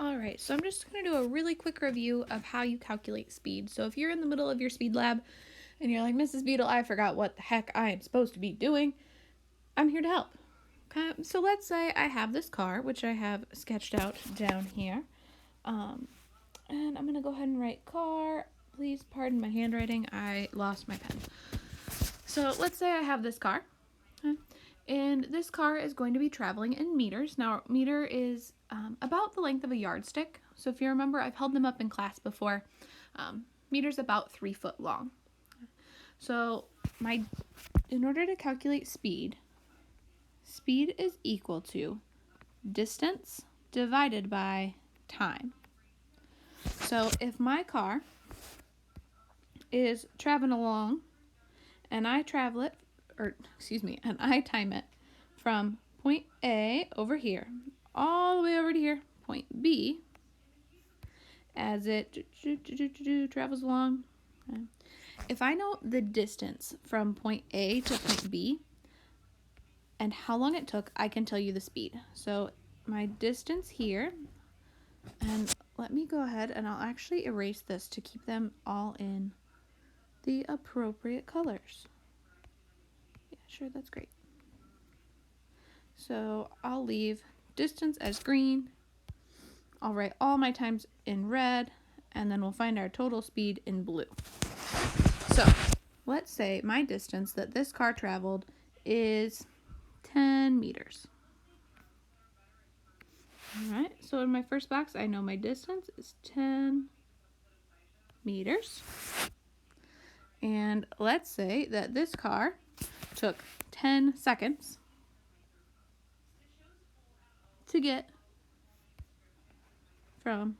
All right, so I'm just going to do a really quick review of how you calculate speed. So if you're in the middle of your speed lab and you're like, Mrs. Beetle, I forgot what the heck I am supposed to be doing, I'm here to help. Okay, so let's say I have this car, which I have sketched out down here. And I'm going to go ahead and write car. Please pardon my handwriting. I lost my pen. So let's say I have this car. Okay? And this car is going to be traveling in meters. Now, meter is about the length of a yardstick. So if you remember, I've held them up in class before. Meter's about 3 foot long. So in order to calculate speed is equal to distance divided by time. So if my car is traveling along and I time it from point A over here all the way over to here, point B, as it travels along. Okay. If I know the distance from point A to point B and how long it took, I can tell you the speed. So my distance here, and let me go ahead and I'll actually erase this to keep them all in the appropriate colors. Yeah, sure, that's great. So I'll leave distance as green. I'll write all my times in red, and then we'll find our total speed in blue. So let's say my distance that this car traveled is 10 meters. All right, so in my first box, I know my distance is 10 meters. And let's say that this car took 10 seconds to get from,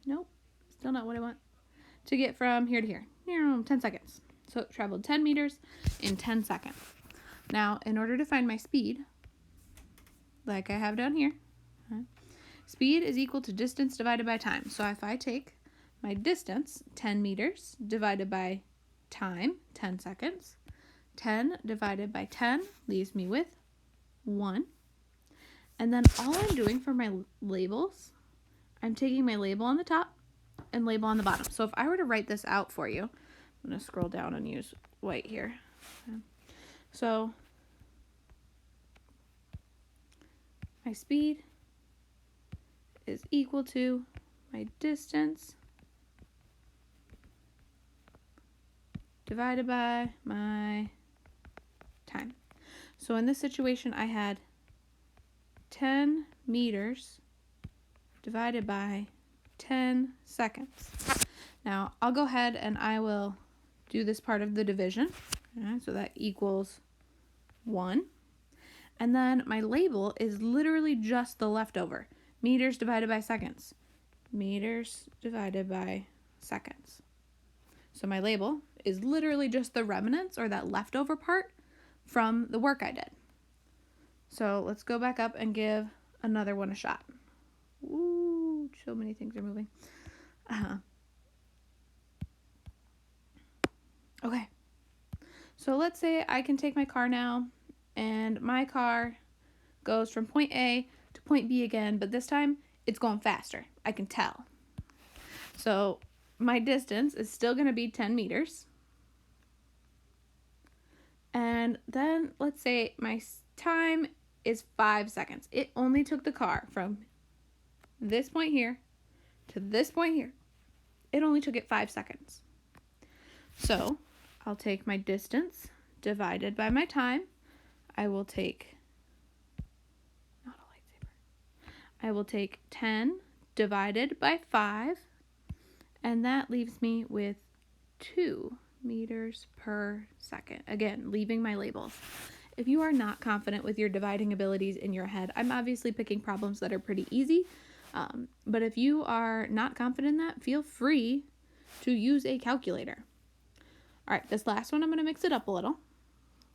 nope, still not what I want, to get from here to here, 10 seconds. So it traveled 10 meters in 10 seconds. Now, in order to find my speed, like I have down here, speed is equal to distance divided by time. So if I take my distance, 10 meters, divided by time, 10 seconds, 10 divided by 10 leaves me with 1. And then all I'm doing for my labels, I'm taking my label on the top and label on the bottom. So if I were to write this out for you, I'm going to scroll down and use white here. So my speed is equal to my distance divided by my time. So in this situation, I had 10 meters divided by 10 seconds. Now, I'll go ahead and I will do this part of the division. Okay, so that equals 1. And then my label is literally just the leftover. Meters divided by seconds. Meters divided by seconds. So my label is literally just the remnants, or that leftover part, from the work I did. So let's go back up and give another one a shot. Ooh, so many things are moving. Okay. So let's say I can take my car now, and my car goes from point A to point B again, but this time it's going faster. I can tell. So my distance is still going to be 10 meters. And then let's say my time is 5 seconds. It only took the car from this point here to this point here. It only took it 5 seconds. So I'll take my distance divided by my time. I will take, not a lightsaber. I will take 10 divided by 5, and that leaves me with 2 meters per second. Again, leaving my labels. If you are not confident with your dividing abilities in your head, I'm obviously picking problems that are pretty easy, but if you are not confident in that, feel free to use a calculator. All right, this last one, I'm going to mix it up a little.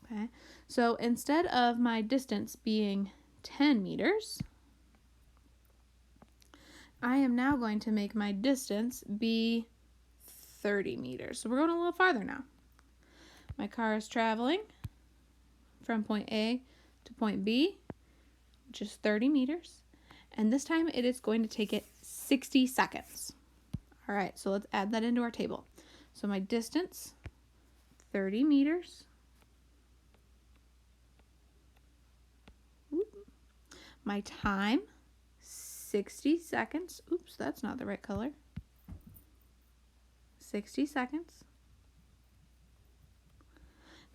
Okay, so instead of my distance being 10 meters, I am now going to make my distance be 30 meters. So we're going a little farther now. My car is traveling from point A to point B, which is 30 meters. And this time it is going to take it 60 seconds. All right, so let's add that into our table. So my distance, 30 meters. My time, 60 seconds. Oops, that's not the right color. 60 seconds.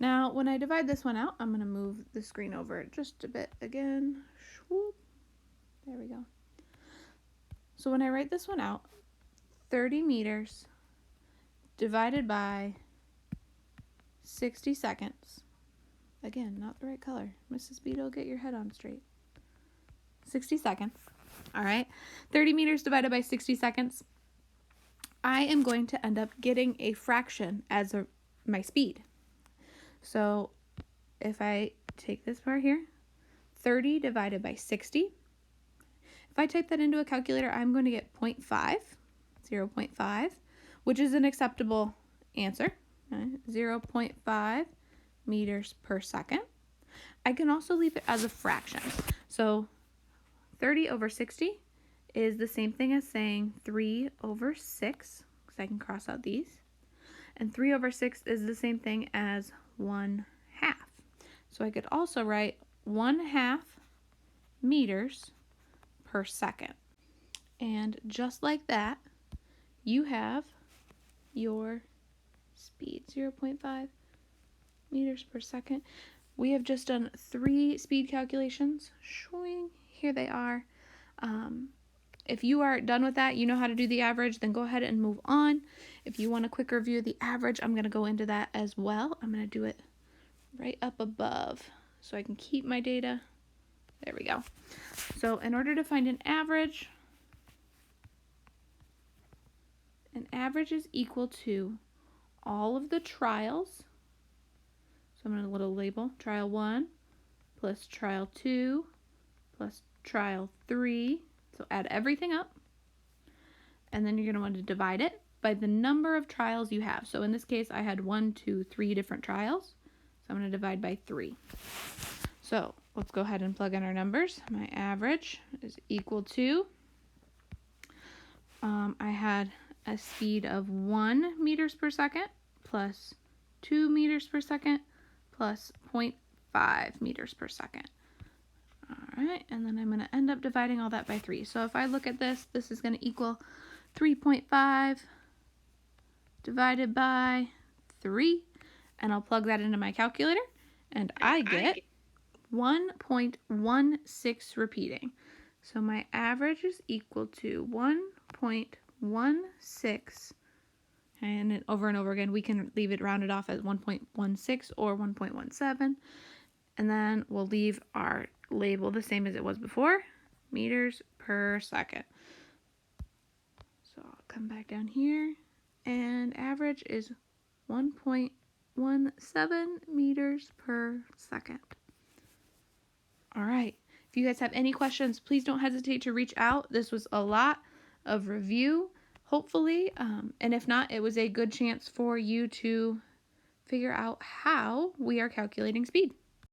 Now, when I divide this one out, I'm going to move the screen over just a bit again. There we go. So when I write this one out, 30 meters divided by 60 seconds. Again, not the right color. Mrs. Beetle, get your head on straight. 60 seconds. All right. 30 meters divided by 60 seconds. I am going to end up getting a fraction as my speed. So if I take this part here, 30 divided by 60. If I type that into a calculator, I'm going to get 0.5, which is an acceptable answer. 0.5 meters per second. I can also leave it as a fraction. So 30 over 60 is the same thing as saying 3 over 6, because I can cross out these. And 3 over 6 is the same thing as 1/2. So I could also write 1/2 meters per second. And just like that, you have your speed, 0.5 meters per second. We have just done 3 speed calculations. Here they are. If you are done with that, you know how to do the average, then go ahead and move on. If you want a quick review of the average, I'm going to go into that as well. I'm going to do it right up above so I can keep my data. There we go. So in order to find an average is equal to all of the trials. So I'm going to little label trial 1 plus trial 2 plus trial 3. So add everything up, and then you're going to want to divide it by the number of trials you have. So in this case, I had 1, 2, 3 different trials. So I'm going to divide by 3. So let's go ahead and plug in our numbers. My average is equal to, I had a speed of 1 meters per second plus 2 meters per second plus 0.5 meters per second. All right, and then I'm going to end up dividing all that by 3. So if I look at this, this is going to equal 3.5 divided by 3, and I'll plug that into my calculator, and I get 1.16 repeating. So my average is equal to 1.16, and over and over again, we can leave it rounded off as 1.16 or 1.17, and then we'll leave our label the same as it was before, meters per second. So I'll come back down here, and average is 1.17 meters per second. All right, if you guys have any questions, please don't hesitate to reach out. This was a lot of review, hopefully, and if not, it was a good chance for you to figure out how we are calculating speed.